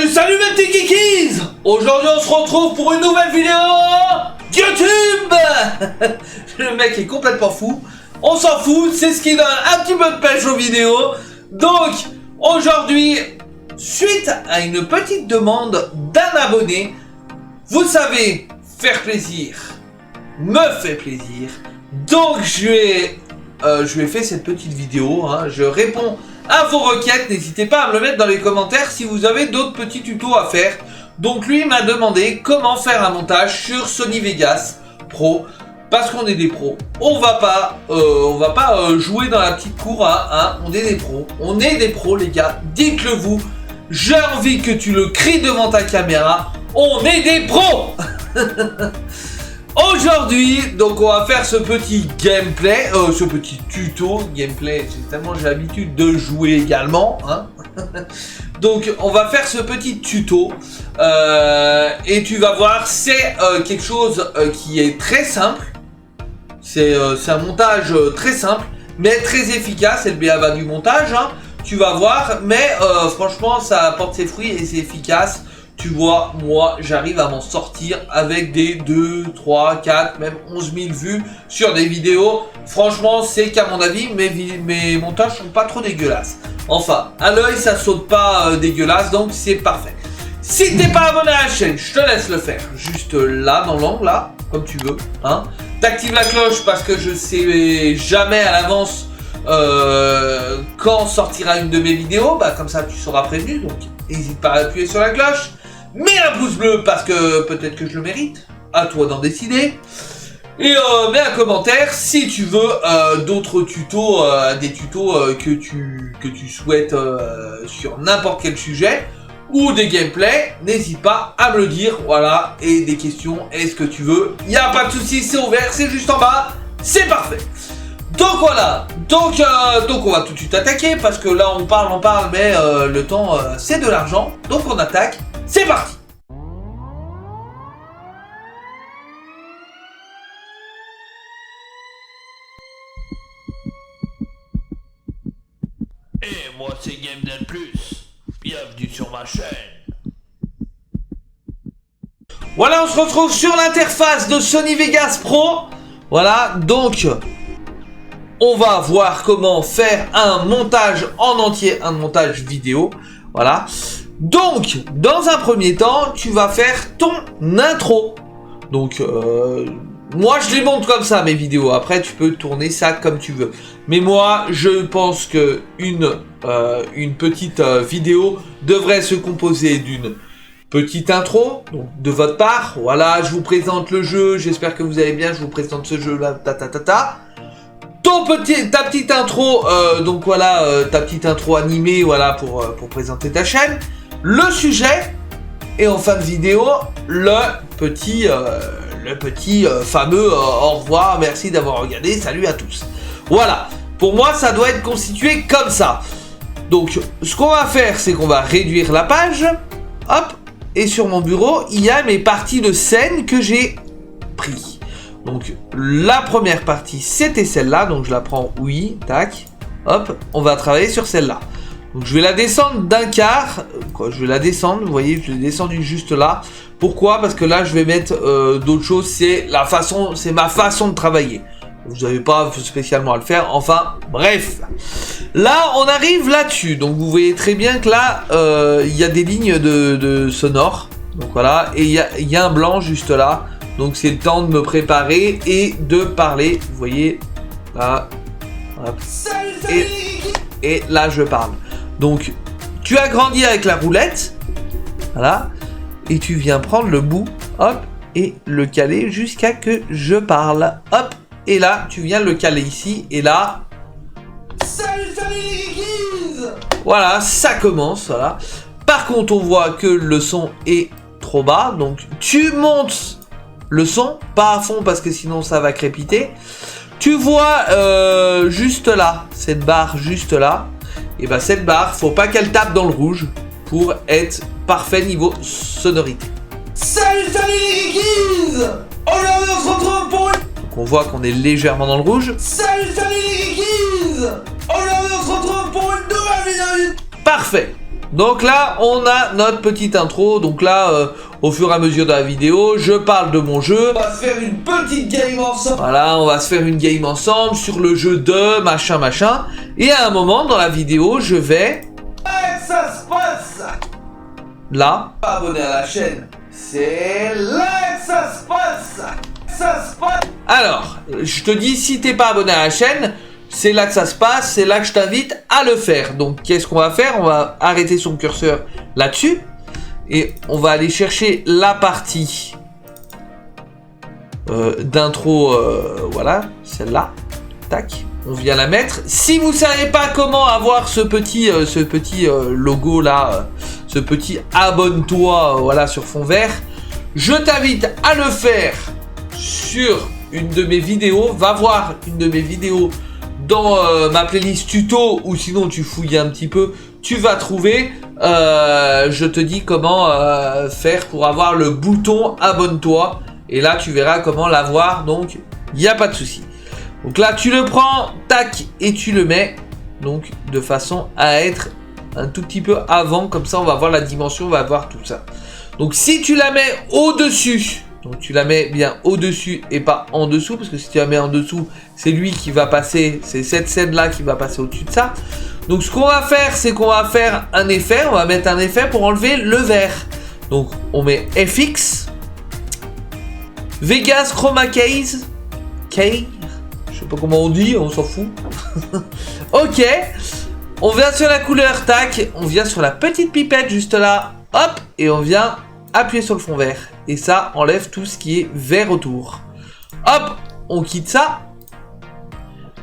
Salut mes petits kikis! Aujourd'hui on se retrouve pour une nouvelle vidéo YouTube. Le mec est complètement fou. On s'en fout, c'est ce qui donne un petit peu de pêche aux vidéos. Donc aujourd'hui, suite à une petite demande d'un abonné, vous savez, faire plaisir me fait plaisir. Donc je lui ai fait cette petite vidéo, hein. Je réponds à vos requêtes, n'hésitez pas à me le mettre dans les commentaires si vous avez d'autres petits tutos à faire. Donc lui m'a demandé comment faire un montage sur Sony Vegas Pro, parce qu'on est des pros. On va pas jouer dans la petite cour, hein. On est des pros les gars, dites-le vous. J'ai envie que tu le cries devant ta caméra, on est des pros. Aujourd'hui, donc on va faire ce petit gameplay, ce petit tuto gameplay, j'ai l'habitude de jouer également, hein. Donc on va faire ce petit tuto, et tu vas voir, c'est quelque chose qui est très simple, c'est un montage très simple, mais très efficace, c'est le b.a.-ba du montage, hein. Tu vas voir, mais franchement ça apporte ses fruits et c'est efficace. Tu vois, moi, j'arrive à m'en sortir avec des 2, 3, 4, même 11 000 vues sur des vidéos. Franchement, c'est qu'à mon avis, mes montages sont pas trop dégueulasses. Enfin, à l'œil, ça saute pas dégueulasse, donc c'est parfait. Si t'es pas abonné à la chaîne, je te laisse le faire. Juste là, dans l'angle, là, comme tu veux. Hein. T'actives la cloche parce que je sais jamais à l'avance quand sortira une de mes vidéos. Bah, comme ça, tu seras prévenu, donc n'hésite pas à appuyer sur la cloche. Mets un pouce bleu parce que peut-être que je le mérite, à toi d'en décider. Et mets un commentaire si tu veux d'autres tutos, des tutos que tu souhaites sur n'importe quel sujet, ou des gameplays, n'hésite pas à me le dire, voilà, et des questions, est-ce que tu veux, il n'y a pas de souci, c'est ouvert, c'est juste en bas, c'est parfait. Donc voilà, donc on va tout de suite attaquer, parce que là on parle, mais le temps c'est de l'argent, donc on attaque. C'est parti! Et moi c'est GameDead Plus, bienvenue sur ma chaîne. Voilà, on se retrouve sur l'interface de Sony Vegas Pro. Voilà, donc on va voir comment faire un montage en entier, un montage vidéo. Voilà. Donc, dans un premier temps, tu vas faire ton intro. Donc, moi, je les monte comme ça, mes vidéos. Après, tu peux tourner ça comme tu veux. Mais moi, je pense que une petite vidéo devrait se composer d'une petite intro, donc de votre part. Voilà, je vous présente le jeu. J'espère que vous allez bien. Je vous présente ce jeu-là. Ta petite intro, donc voilà, ta petite intro animée, voilà, pour présenter ta chaîne. Le sujet, et en fin de vidéo, le petit fameux au revoir, merci d'avoir regardé, salut à tous. Voilà, pour moi ça doit être constitué comme ça. Donc ce qu'on va faire, c'est qu'on va réduire la page, hop, et sur mon bureau, il y a mes parties de scène que j'ai pris. Donc la première partie, c'était celle-là, donc je la prends, oui, tac, hop, on va travailler sur celle-là. Donc je vais la descendre d'un quart, je vais la descendre, vous voyez, je l'ai descendu juste là. Pourquoi? Parce que là je vais mettre d'autres choses, c'est ma façon de travailler. Vous n'avez pas spécialement à le faire, enfin bref. Là on arrive là-dessus, donc vous voyez très bien que là il y a des lignes de sonores. Donc voilà, et il y a un blanc juste là. Donc c'est le temps de me préparer et de parler, vous voyez, là. Hop. Et là je parle. Donc, tu agrandis avec la roulette, voilà, et tu viens prendre le bout, hop, et le caler jusqu'à que je parle, hop, et là, tu viens le caler ici, et là, salut les geeks! Voilà, ça commence, voilà. Par contre, on voit que le son est trop bas, donc tu montes le son, pas à fond parce que sinon ça va crépiter. Tu vois juste là, cette barre juste là. Et bah cette barre, faut pas qu'elle tape dans le rouge pour être parfait niveau sonorité. Salut les geekies! Aujourd'hui on se retrouve pour une... Donc on voit qu'on est légèrement dans le rouge. Salut les geekies! Aujourd'hui on se retrouve pour une nouvelle vidéo. Parfait. Donc là, on a notre petite intro. Donc là, au fur et à mesure de la vidéo, je parle de mon jeu. On va se faire une petite game ensemble. Voilà, on va se faire une game ensemble sur le jeu de machin, machin. Et à un moment dans la vidéo, je vais... Ça se passe. Là. Pas abonné à la chaîne. C'est là que ça se passe. Ça se passe. Alors, je te dis, si t'es pas abonné à la chaîne... C'est là que ça se passe, c'est là que je t'invite à le faire. Donc, qu'est-ce qu'on va faire? On va arrêter son curseur là-dessus. Et on va aller chercher la partie d'intro, voilà, celle-là. Tac, on vient la mettre. Si vous savez pas comment avoir ce petit logo-là, ce petit abonne-toi, voilà, sur fond vert, je t'invite à le faire sur une de mes vidéos. Va voir une de mes vidéos dans ma playlist tuto, ou sinon tu fouilles un petit peu, tu vas trouver, je te dis comment faire pour avoir le bouton abonne-toi, et là tu verras comment l'avoir, donc il n'y a pas de souci. Donc là tu le prends, tac, et tu le mets, donc de façon à être un tout petit peu avant, comme ça on va voir la dimension, on va voir tout ça. Donc si tu la mets au-dessus, donc tu la mets bien au-dessus et pas en dessous, parce que si tu la mets en dessous, c'est lui qui va passer, c'est cette scène-là qui va passer au-dessus de ça. Donc ce qu'on va faire, c'est qu'on va faire un effet, on va mettre un effet pour enlever le vert. Donc on met FX, Vegas Chroma Case, je sais pas comment on dit, on s'en fout. Ok, on vient sur la couleur, tac, on vient sur la petite pipette juste là, hop, et on vient appuyer sur le fond vert. Et ça enlève tout ce qui est vert autour. Hop, on quitte ça.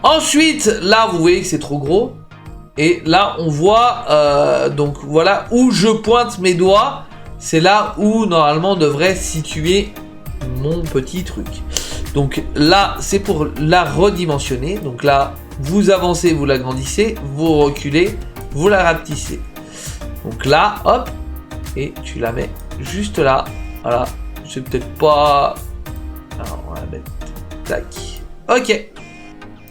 Ensuite, là, vous voyez que c'est trop gros. Et là, on voit, donc voilà, où je pointe mes doigts. C'est là où, normalement, on devrait situer mon petit truc. Donc là, c'est pour la redimensionner. Donc là, vous avancez, vous l'agrandissez, vous reculez, vous la rapetissez. Donc là, hop, et tu la mets juste là. Voilà, c'est peut-être pas... Alors, on va la mettre... Tac. Ok.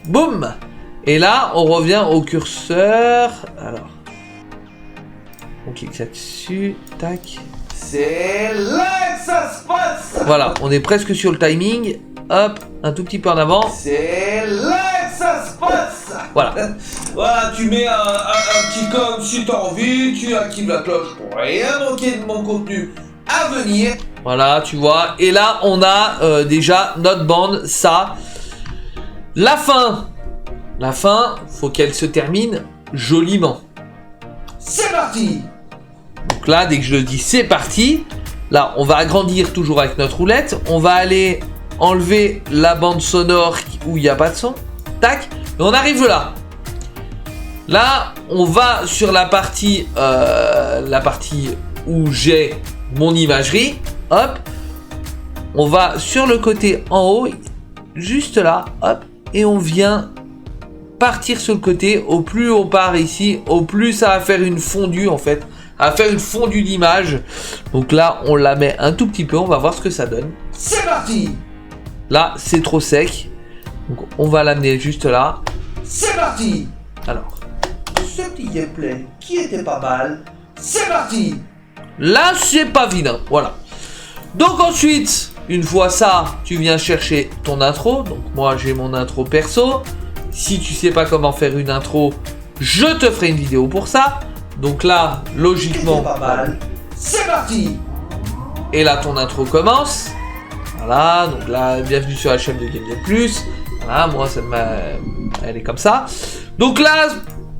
Boum. Et là, on revient au curseur. Alors. On clique là-dessus. Tac. C'est là que ça se passe. Voilà, on est presque sur le timing. Hop, un tout petit peu en avant. C'est là que ça se passe. Voilà. Voilà, tu mets un petit com si t'as envie. Tu actives la cloche pour rien manquer de mon contenu à venir. Voilà, tu vois. Et là, on a déjà notre bande. Ça. La fin. La fin, faut qu'elle se termine joliment. C'est parti. Donc là, dès que je le dis, c'est parti. Là, on va agrandir toujours avec notre roulette. On va aller enlever la bande sonore où il n'y a pas de son. Tac. Et on arrive là. Là, on va sur la partie où j'ai mon imagerie. Hop. On va sur le côté en haut. Juste là. Hop. Et on vient partir sur le côté. Au plus on part ici, au plus ça va faire une fondue en fait. Ça va faire une fondue d'image. Donc là, on la met un tout petit peu. On va voir ce que ça donne. C'est parti. Là, c'est trop sec. Donc on va l'amener juste là. C'est parti. Alors, ce petit gameplay qui était pas mal. C'est parti. Là, c'est pas vilain. Voilà. Donc ensuite, une fois ça, tu viens chercher ton intro. Donc moi, j'ai mon intro perso. Si tu sais pas comment faire une intro, je te ferai une vidéo pour ça. Donc là, logiquement, pas mal. C'est parti. Et là, ton intro commence. Voilà, donc là, bienvenue sur la chaîne de Game Dead Plus. Voilà, moi, elle est comme ça. Donc là,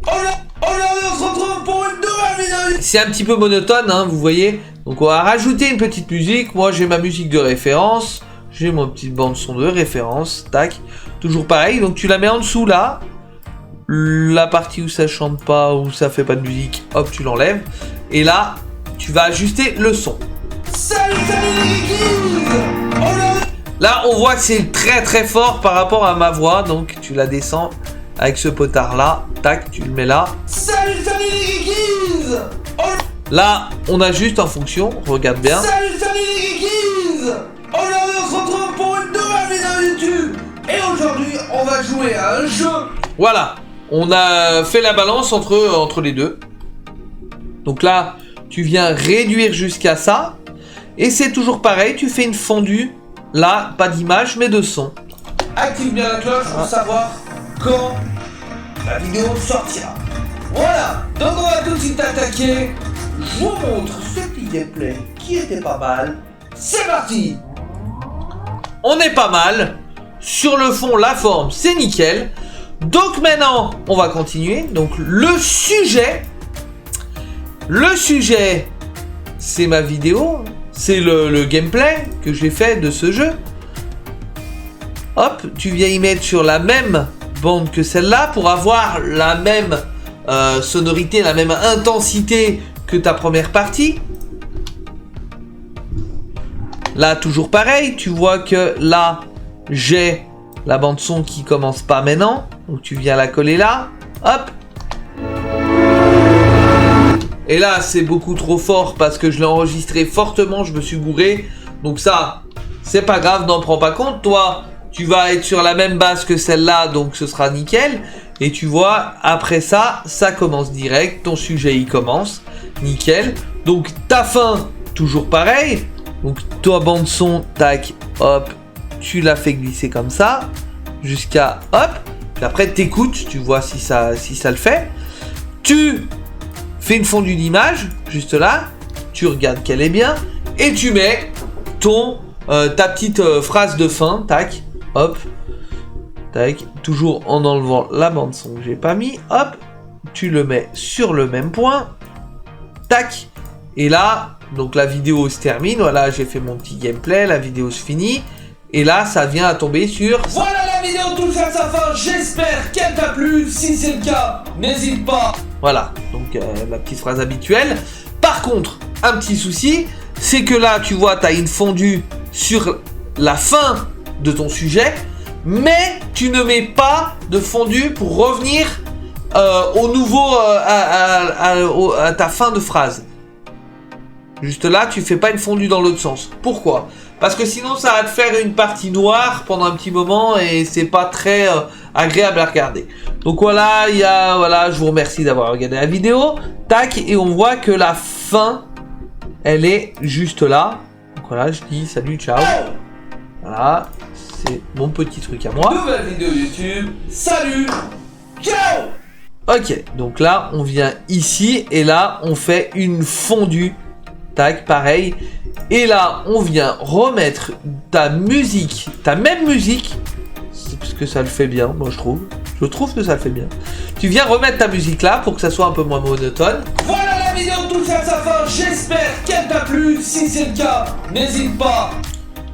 on se retrouve pour une nouvelle vidéo. C'est un petit peu monotone, hein, vous voyez. Donc on va rajouter une petite musique. Moi, j'ai ma musique de référence. J'ai mon petite bande son de référence. Tac. Toujours pareil. Donc tu la mets en dessous là. La partie où ça chante pas, où ça fait pas de musique, hop, tu l'enlèves. Et là, tu vas ajuster le son. Salut les geeks. Là, on voit que c'est très très fort par rapport à ma voix. Donc tu la descends avec ce potard là. Tac, tu le mets là. Salut les geeks. Là, on ajuste en fonction. Regarde bien. Salut les geeks. On se retrouve pour une nouvelle vidéo YouTube. Et aujourd'hui, on va jouer à un jeu. Voilà. On a fait la balance entre les deux. Donc là, tu viens réduire jusqu'à ça. Et c'est toujours pareil, tu fais une fondue. Là, pas d'image, mais de son. Active bien la cloche pour savoir quand la vidéo sortira. Voilà, donc on va tout de suite attaquer. Je vous montre ce petit gameplay qui était pas mal. C'est parti. On est pas mal. Sur le fond, la forme, c'est nickel. Donc maintenant, on va continuer. Donc le sujet, c'est ma vidéo. C'est le gameplay que j'ai fait de ce jeu. Hop, tu viens y mettre sur la même bande que celle-là pour avoir la même sonorité, la même intensité que ta première partie. Là, toujours pareil, tu vois que là, j'ai la bande son qui commence pas maintenant. Donc tu viens la coller là. Hop. Et là, c'est beaucoup trop fort parce que je l'ai enregistré fortement, je me suis gouré. Donc ça, c'est pas grave, n'en prends pas compte. Toi, tu vas être sur la même base que celle-là, donc ce sera nickel. Et tu vois, après ça, ça commence direct. Ton sujet, il commence. Nickel. Donc ta fin, toujours pareil. Donc toi, bande son, tac, hop. Tu la fais glisser comme ça. Jusqu'à, hop. Puis après, t'écoutes, tu vois si ça le fait. Tu fais une fondue d'image, juste là. Tu regardes qu'elle est bien. Et tu mets ta petite phrase de fin, tac, hop. Tac, toujours en enlevant la bande son que j'ai pas mis, hop, tu le mets sur le même point, tac, et là, donc la vidéo se termine, voilà, j'ai fait mon petit gameplay, la vidéo se finit, et là, ça vient à tomber sur... Voilà, la vidéo touche à sa fin, j'espère qu'elle t'a plu, si c'est le cas, n'hésite pas. Voilà, donc la petite phrase habituelle. Par contre, un petit souci, c'est que là, tu vois, tu as une fondue sur la fin de ton sujet, mais tu ne mets pas de fondu pour revenir au nouveau à ta fin de phrase. Juste là, tu fais pas une fondue dans l'autre sens. Pourquoi? Parce que sinon, ça va te faire une partie noire pendant un petit moment et c'est pas très agréable à regarder. Donc voilà, voilà, je vous remercie d'avoir regardé la vidéo. Tac, et on voit que la fin, elle est juste là. Donc voilà, je dis salut, ciao. Voilà. C'est mon petit truc à moi. Nouvelle vidéo YouTube. Salut. Ciao. Ok, donc là, on vient ici et là, on fait une fondue. Tac, pareil. Et là, on vient remettre ta musique, ta même musique. C'est parce que ça le fait bien, moi je trouve. Je trouve que ça le fait bien. Tu viens remettre ta musique là pour que ça soit un peu moins monotone. Voilà, la vidéo touche à sa fin. J'espère qu'elle t'a plu. Si c'est le cas, n'hésite pas.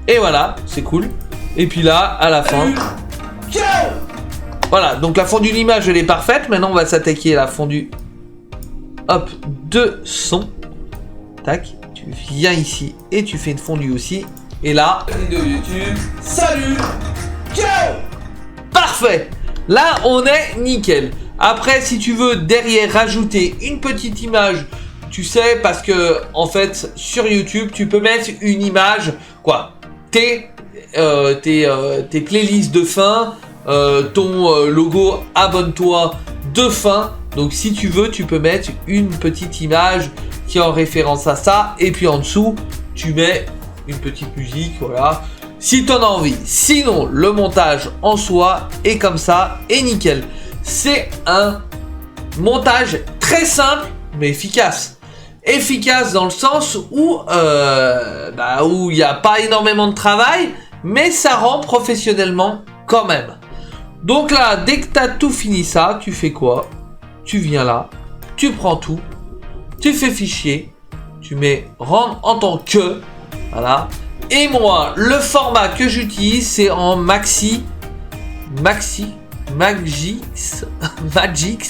Et voilà, c'est cool. Et puis là, à la fin... Ciao. Voilà, donc la fondue d'image, elle est parfaite. Maintenant, on va s'attaquer à la fondue... Hop, de son. Tac, tu viens ici et tu fais une fondue aussi. Et là... Vidéo YouTube. Salut. Ciao. Parfait. Là, on est nickel. Après, si tu veux derrière rajouter une petite image... Tu sais, parce que, en fait, sur YouTube, tu peux mettre une image... Quoi, tes playlists de fin, ton logo abonne-toi de fin. Donc si tu veux, tu peux mettre une petite image qui est en référence à ça. Et puis en dessous, tu mets une petite musique, voilà. Si tu en as envie. Sinon, le montage en soi est comme ça et nickel. C'est un montage très simple mais efficace. Efficace dans le sens où il n'y a pas énormément de travail, mais ça rend professionnellement quand même. Donc là, dès que tu as tout fini ça, tu fais quoi? Tu viens là, tu prends tout, tu fais fichier, tu mets rendre en tant que, voilà. Et moi, le format que j'utilise, c'est en Magix,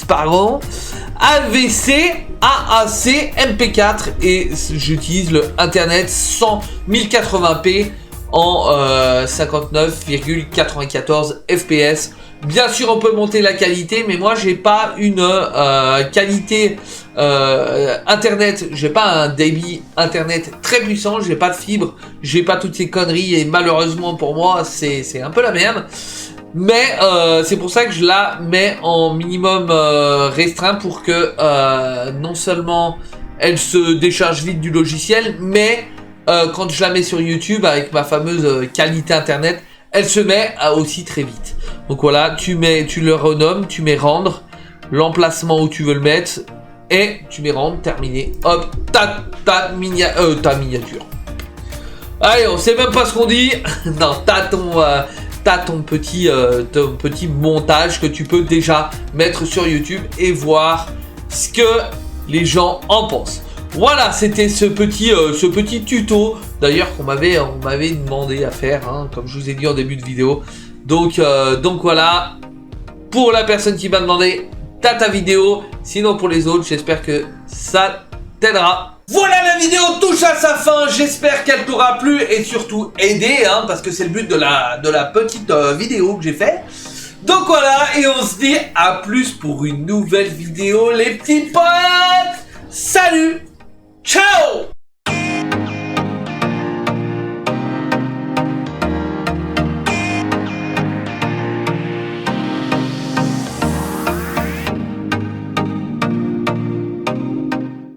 pardon, AVC, AAC, MP4 et j'utilise le Internet 1080p en 59,94 fps. Bien sûr, on peut monter la qualité, mais moi, j'ai pas une qualité Internet. J'ai pas un débit Internet très puissant. J'ai pas de fibre. J'ai pas toutes ces conneries. Et malheureusement, pour moi, c'est un peu la merde. Mais c'est pour ça que je la mets en minimum restreint pour que non seulement elle se décharge vite du logiciel, mais quand je la mets sur YouTube avec ma fameuse qualité internet, elle se met aussi très vite. Donc voilà, tu le renommes, tu mets rendre, l'emplacement où tu veux le mettre, et tu mets rendre, terminé. Hop, ta miniature. Allez, on sait même pas ce qu'on dit. Non, t'as ton petit montage que tu peux déjà mettre sur YouTube et voir ce que les gens en pensent. Voilà, c'était ce petit tuto, d'ailleurs qu'on m'avait demandé à faire, hein, comme je vous ai dit en début de vidéo. Donc voilà, pour la personne qui m'a demandé, t'as ta vidéo. Sinon pour les autres, j'espère que ça t'aidera. Voilà, la vidéo touche à sa fin, j'espère qu'elle t'aura plu et surtout aidé, hein, parce que c'est le but de la petite vidéo que j'ai fait. Donc voilà, et on se dit à plus pour une nouvelle vidéo, les petits potes. Salut, ciao.